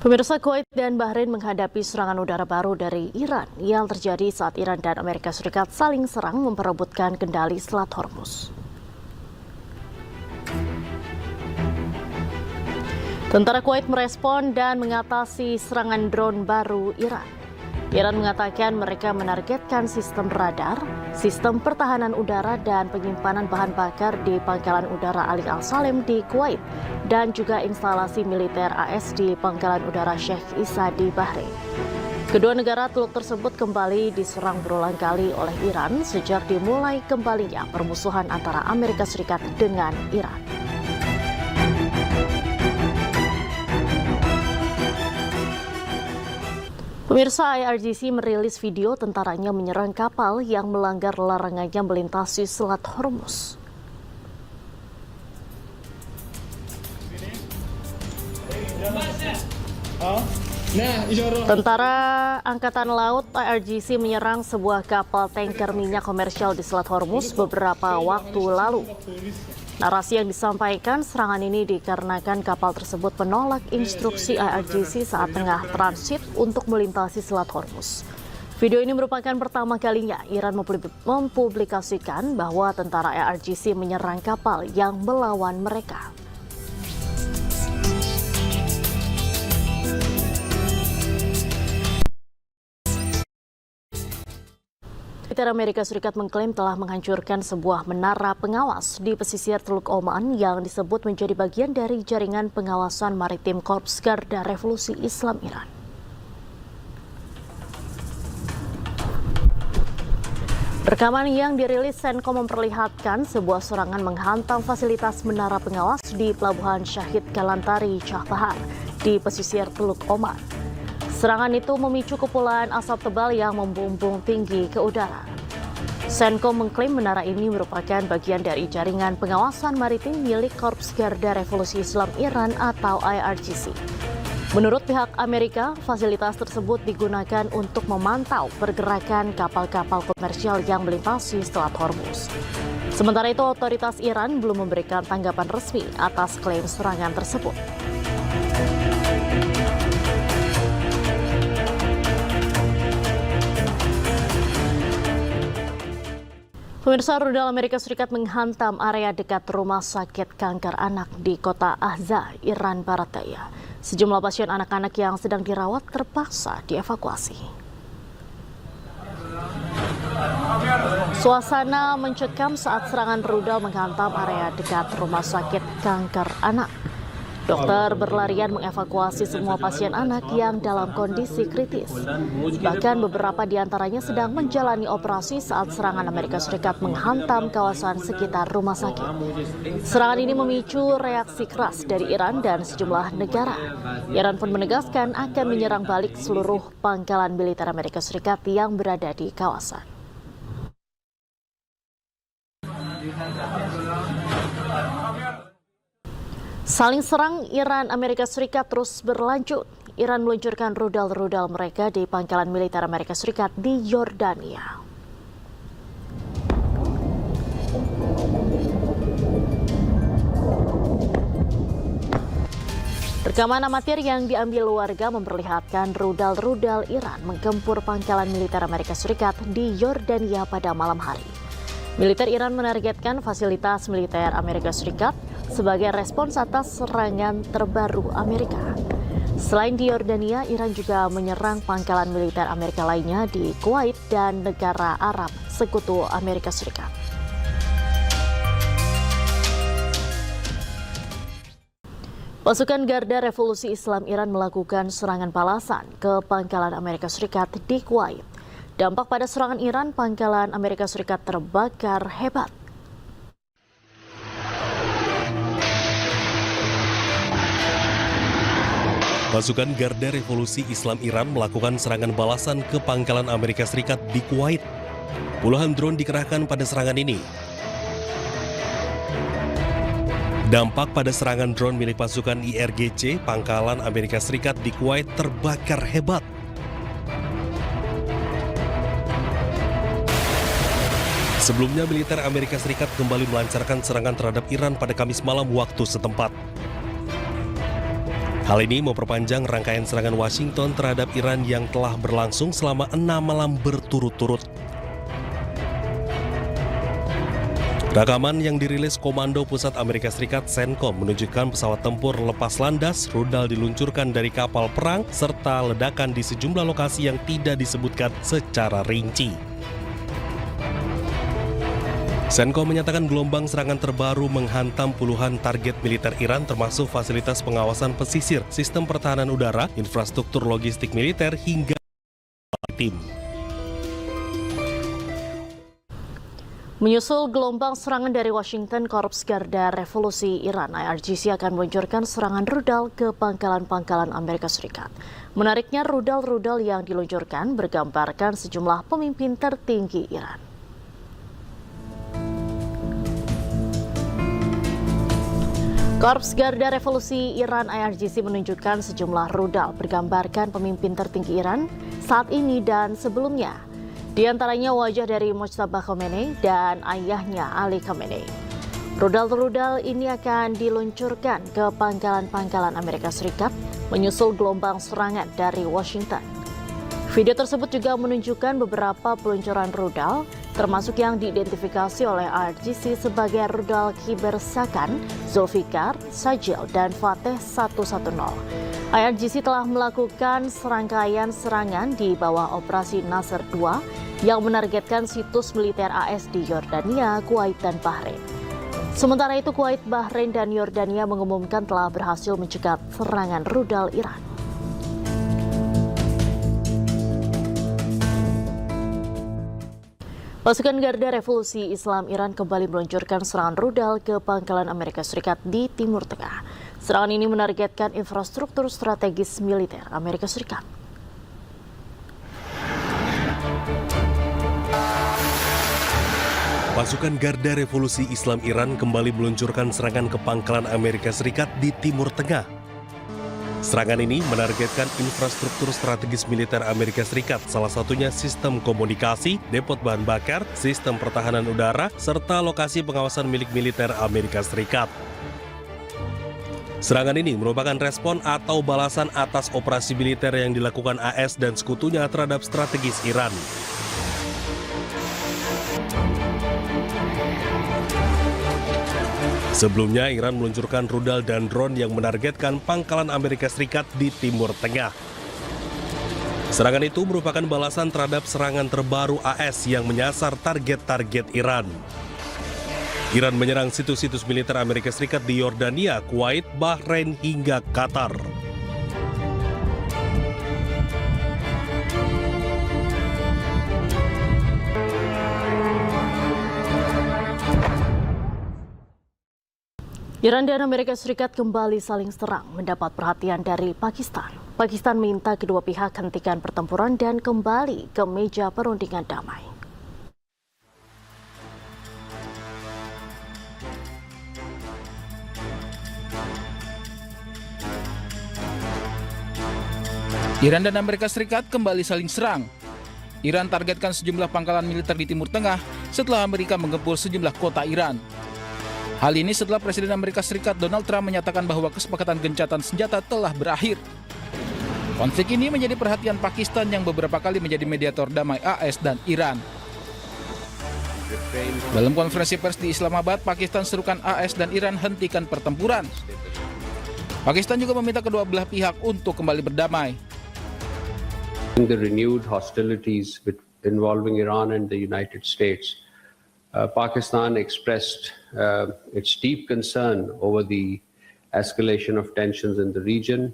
Pemirsa, Kuwait dan Bahrain menghadapi serangan udara baru dari Iran yang terjadi saat Iran dan Amerika Serikat saling serang memperebutkan kendali Selat Hormuz. Tentara Kuwait merespon dan mengatasi serangan drone baru Iran. Iran mengatakan mereka menargetkan sistem radar, sistem pertahanan udara dan penyimpanan bahan bakar di Pangkalan Udara Ali Al-Salem di Kuwait dan juga instalasi militer AS di Pangkalan Udara Sheikh Isa di Bahrain. Kedua negara teluk tersebut kembali diserang berulang kali oleh Iran sejak dimulai kembalinya permusuhan antara Amerika Serikat dengan Iran. Pemirsa, IRGC merilis video tentaranya menyerang kapal yang melanggar larangannya melintasi Selat Hormuz. Tentara Angkatan Laut IRGC menyerang sebuah kapal tanker minyak komersial di Selat Hormuz beberapa waktu lalu. Narasi yang disampaikan serangan ini dikarenakan kapal tersebut menolak instruksi IRGC saat tengah transit untuk melintasi Selat Hormuz. Video ini merupakan pertama kalinya Iran mempublikasikan bahwa tentara IRGC menyerang kapal yang melawan mereka. Militer Amerika Serikat mengklaim telah menghancurkan sebuah menara pengawas di pesisir Teluk Oman yang disebut menjadi bagian dari jaringan pengawasan maritim Korps Garda Revolusi Islam Iran. Rekaman yang dirilis Senkom memperlihatkan sebuah serangan menghantam fasilitas menara pengawas di Pelabuhan Syahid Kalantari Cahbahar di pesisir Teluk Oman. Serangan itu memicu kepulan asap tebal yang membumbung tinggi ke udara. Senkom mengklaim menara ini merupakan bagian dari jaringan pengawasan maritim milik Korps Garda Revolusi Islam Iran atau IRGC. Menurut pihak Amerika, fasilitas tersebut digunakan untuk memantau pergerakan kapal-kapal komersial yang melintasi Selat Hormuz. Sementara itu, otoritas Iran belum memberikan tanggapan resmi atas klaim serangan tersebut. Pemirsa, rudal Amerika Serikat menghantam area dekat rumah sakit kanker anak di kota Ahza, Iran Barat Daya. Sejumlah pasien anak-anak yang sedang dirawat terpaksa dievakuasi. Suasana mencekam saat serangan rudal menghantam area dekat rumah sakit kanker anak. Dokter berlarian mengevakuasi semua pasien anak yang dalam kondisi kritis. Bahkan beberapa di antaranya sedang menjalani operasi saat serangan Amerika Serikat menghantam kawasan sekitar rumah sakit. Serangan ini memicu reaksi keras dari Iran dan sejumlah negara. Iran pun menegaskan akan menyerang balik seluruh pangkalan militer Amerika Serikat yang berada di kawasan. Saling serang Iran Amerika Serikat terus berlanjut. Iran meluncurkan rudal-rudal mereka di pangkalan militer Amerika Serikat di Yordania. Rekaman amatir yang diambil warga memperlihatkan rudal-rudal Iran menggempur pangkalan militer Amerika Serikat di Yordania pada malam hari. Militer Iran menargetkan fasilitas militer Amerika Serikat sebagai respons atas serangan terbaru Amerika. Selain di Yordania, Iran juga menyerang pangkalan militer Amerika lainnya di Kuwait dan negara Arab Sekutu Amerika Serikat. Pasukan Garda Revolusi Islam Iran melakukan serangan balasan ke pangkalan Amerika Serikat di Kuwait. Dampak pada serangan Iran, pangkalan Amerika Serikat terbakar hebat. Pasukan Garda Revolusi Islam Iran melakukan serangan balasan ke pangkalan Amerika Serikat di Kuwait. Puluhan drone dikerahkan pada serangan ini. Dampak pada serangan drone milik pasukan IRGC, pangkalan Amerika Serikat di Kuwait terbakar hebat. Sebelumnya, militer Amerika Serikat kembali melancarkan serangan terhadap Iran pada Kamis malam waktu setempat. Hal ini memperpanjang rangkaian serangan Washington terhadap Iran yang telah berlangsung selama 6 malam berturut-turut. Rekaman yang dirilis Komando Pusat Amerika Serikat CENTCOM menunjukkan pesawat tempur lepas landas, rudal diluncurkan dari kapal perang, serta ledakan di sejumlah lokasi yang tidak disebutkan secara rinci. CENTCOM menyatakan gelombang serangan terbaru menghantam puluhan target militer Iran termasuk fasilitas pengawasan pesisir, sistem pertahanan udara, infrastruktur logistik militer, hingga maritim. Menyusul gelombang serangan dari Washington, Korps Garda Revolusi Iran (IRGC) akan meluncurkan serangan rudal ke pangkalan-pangkalan Amerika Serikat. Menariknya, rudal-rudal yang diluncurkan bergambarkan sejumlah pemimpin tertinggi Iran. Korps Garda Revolusi Iran (IRGC) menunjukkan sejumlah rudal bergambarkan pemimpin tertinggi Iran saat ini dan sebelumnya. Di antaranya wajah dari Mojtaba Khomeini dan ayahnya Ali Khamenei. Rudal-rudal ini akan diluncurkan ke pangkalan-pangkalan Amerika Serikat menyusul gelombang serangan dari Washington. Video tersebut juga menunjukkan beberapa peluncuran rudal, termasuk yang diidentifikasi oleh IRGC sebagai rudal Kiber Sakan, Zulfikar, Sajil, dan Fateh 110. IRGC telah melakukan serangkaian serangan di bawah Operasi Nasr II yang menargetkan situs militer AS di Yordania, Kuwait, dan Bahrain. Sementara itu, Kuwait, Bahrain, dan Yordania mengumumkan telah berhasil mencegat serangan rudal Iran. Pasukan Garda Revolusi Islam Iran kembali meluncurkan serangan rudal ke pangkalan Amerika Serikat di Timur Tengah. Serangan ini menargetkan infrastruktur strategis militer Amerika Serikat. Pasukan Garda Revolusi Islam Iran kembali meluncurkan serangan ke pangkalan Amerika Serikat di Timur Tengah. Serangan ini menargetkan infrastruktur strategis militer Amerika Serikat, salah satunya sistem komunikasi, depot bahan bakar, sistem pertahanan udara, serta lokasi pengawasan milik militer Amerika Serikat. Serangan ini merupakan respon atau balasan atas operasi militer yang dilakukan AS dan sekutunya terhadap strategis Iran. Sebelumnya, Iran meluncurkan rudal dan drone yang menargetkan pangkalan Amerika Serikat di Timur Tengah. Serangan itu merupakan balasan terhadap serangan terbaru AS yang menyasar target-target Iran. Iran menyerang situs-situs militer Amerika Serikat di Yordania, Kuwait, Bahrain, hingga Qatar. Iran dan Amerika Serikat kembali saling serang mendapat perhatian dari Pakistan. Pakistan minta kedua pihak hentikan pertempuran dan kembali ke meja perundingan damai. Iran dan Amerika Serikat kembali saling serang. Iran targetkan sejumlah pangkalan militer di Timur Tengah setelah Amerika menggempur sejumlah kota Iran. Hal ini setelah Presiden Amerika Serikat Donald Trump menyatakan bahwa kesepakatan gencatan senjata telah berakhir. Konflik ini menjadi perhatian Pakistan yang beberapa kali menjadi mediator damai AS dan Iran. Dalam konferensi pers di Islamabad, Pakistan serukan AS dan Iran hentikan pertempuran. Pakistan juga meminta kedua belah pihak untuk kembali berdamai. The renewed hostilities involving Iran and the United States, Pakistan expressed its deep concern over the escalation of tensions in the region.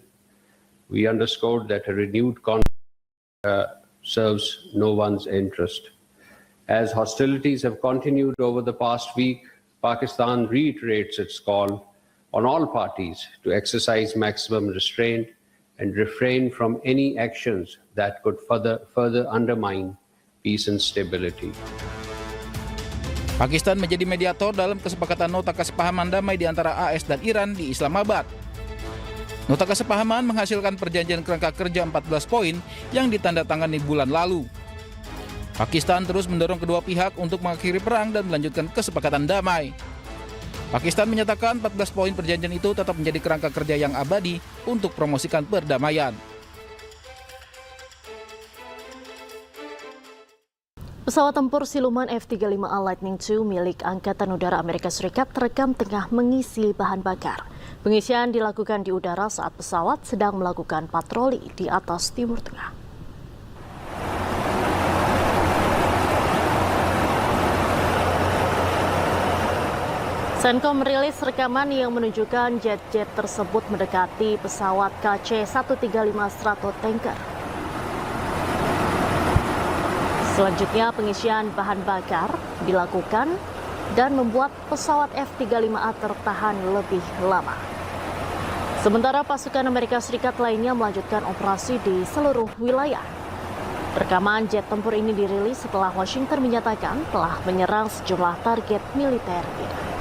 We underscored that a renewed conflict serves no one's interest. As hostilities have continued over the past week, Pakistan reiterates its call on all parties to exercise maximum restraint and refrain from any actions that could further undermine peace and stability. Pakistan menjadi mediator dalam kesepakatan nota kesepahaman damai di antara AS dan Iran di Islamabad. Nota kesepahaman menghasilkan perjanjian kerangka kerja 14 poin yang ditandatangani bulan lalu. Pakistan terus mendorong kedua pihak untuk mengakhiri perang dan melanjutkan kesepakatan damai. Pakistan menyatakan 14 poin perjanjian itu tetap menjadi kerangka kerja yang abadi untuk promosikan perdamaian. Pesawat tempur siluman F-35A Lightning II milik Angkatan Udara Amerika Serikat terekam tengah mengisi bahan bakar. Pengisian dilakukan di udara saat pesawat sedang melakukan patroli di atas Timur Tengah. Senkom merilis rekaman yang menunjukkan jet-jet tersebut mendekati pesawat KC-135 Stratotanker. Selanjutnya pengisian bahan bakar dilakukan dan membuat pesawat F-35A tertahan lebih lama. Sementara pasukan Amerika Serikat lainnya melanjutkan operasi di seluruh wilayah. Rekaman jet tempur ini dirilis setelah Washington menyatakan telah menyerang sejumlah target militer Iran.